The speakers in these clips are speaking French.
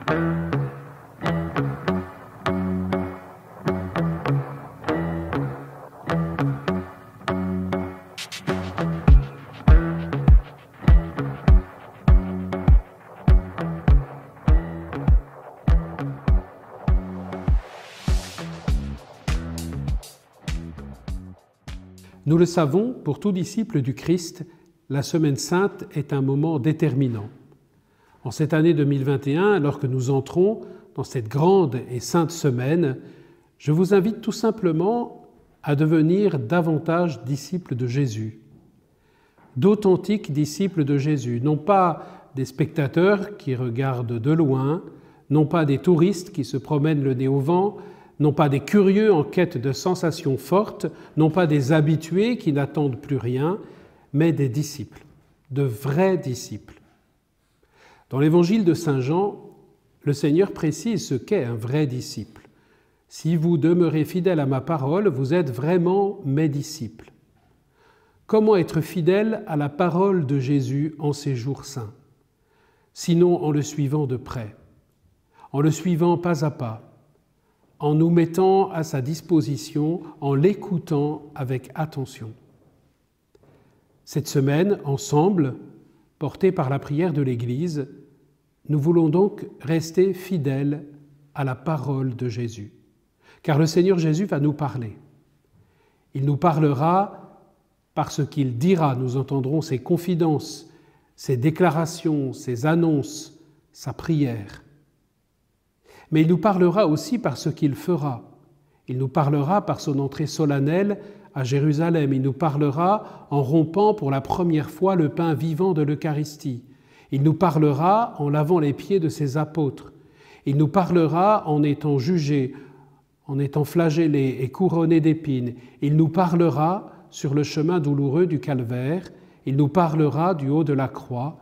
Nous le savons, pour tout disciple du Christ, la Semaine Sainte est un moment déterminant. En cette année 2021, alors que nous entrons dans cette grande et sainte semaine, je vous invite tout simplement à devenir davantage disciples de Jésus, d'authentiques disciples de Jésus, non pas des spectateurs qui regardent de loin, non pas des touristes qui se promènent le nez au vent, non pas des curieux en quête de sensations fortes, non pas des habitués qui n'attendent plus rien, mais des disciples, de vrais disciples. Dans l'évangile de Saint Jean, le Seigneur précise ce qu'est un vrai disciple. « Si vous demeurez fidèles à ma parole, vous êtes vraiment mes disciples. » Comment être fidèle à la parole de Jésus en ces jours saints? Sinon en le suivant de près, en le suivant pas à pas, en nous mettant à sa disposition, en l'écoutant avec attention. Cette semaine, ensemble, portés par la prière de l'Église, nous voulons donc rester fidèles à la parole de Jésus. Car le Seigneur Jésus va nous parler. Il nous parlera par ce qu'il dira. Nous entendrons ses confidences, ses déclarations, ses annonces, sa prière. Mais il nous parlera aussi par ce qu'il fera. Il nous parlera par son entrée solennelle à Jérusalem. Il nous parlera en rompant pour la première fois le pain vivant de l'Eucharistie. Il nous parlera en lavant les pieds de ses apôtres. Il nous parlera en étant jugé, en étant flagellé et couronné d'épines. Il nous parlera sur le chemin douloureux du calvaire. Il nous parlera du haut de la croix.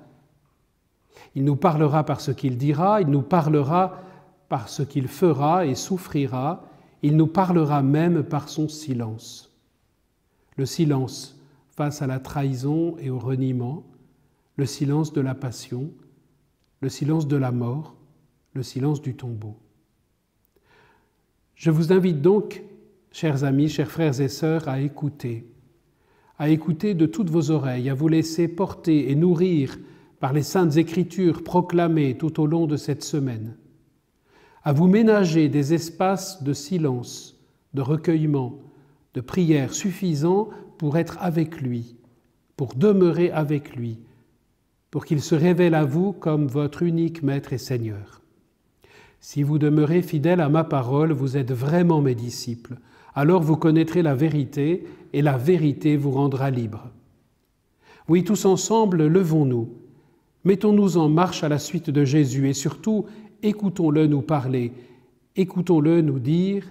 Il nous parlera par ce qu'il dira. Il nous parlera par ce qu'il fera et souffrira, il nous parlera même par son silence. Le silence face à la trahison et au reniement, le silence de la passion, le silence de la mort, le silence du tombeau. Je vous invite donc, chers amis, chers frères et sœurs, à écouter de toutes vos oreilles, à vous laisser porter et nourrir par les saintes Écritures proclamées tout au long de cette semaine, à vous ménager des espaces de silence, de recueillement, de prière suffisants pour être avec lui, pour demeurer avec lui, pour qu'il se révèle à vous comme votre unique Maître et Seigneur. Si vous demeurez fidèles à ma parole, vous êtes vraiment mes disciples. Alors vous connaîtrez la vérité et la vérité vous rendra libres. Oui, tous ensemble, levons-nous. Mettons-nous en marche à la suite de Jésus et surtout, écoutons-le nous parler, écoutons-le nous dire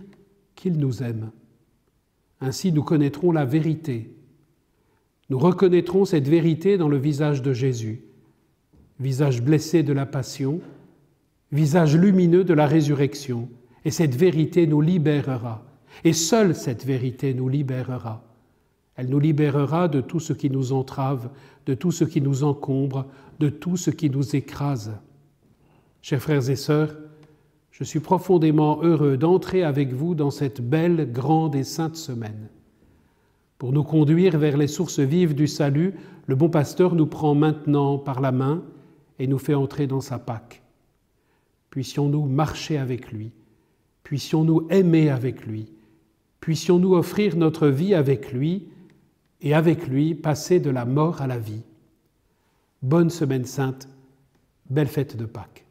qu'il nous aime. Ainsi, nous connaîtrons la vérité. Nous reconnaîtrons cette vérité dans le visage de Jésus, visage blessé de la passion, visage lumineux de la résurrection. Et cette vérité nous libérera. Et seule cette vérité nous libérera. Elle nous libérera de tout ce qui nous entrave, de tout ce qui nous encombre, de tout ce qui nous écrase. Chers frères et sœurs, je suis profondément heureux d'entrer avec vous dans cette belle, grande et sainte semaine. Pour nous conduire vers les sources vives du salut, le bon pasteur nous prend maintenant par la main et nous fait entrer dans sa Pâque. Puissions-nous marcher avec lui, puissions-nous aimer avec lui, puissions-nous offrir notre vie avec lui et avec lui passer de la mort à la vie. Bonne semaine sainte, belle fête de Pâques.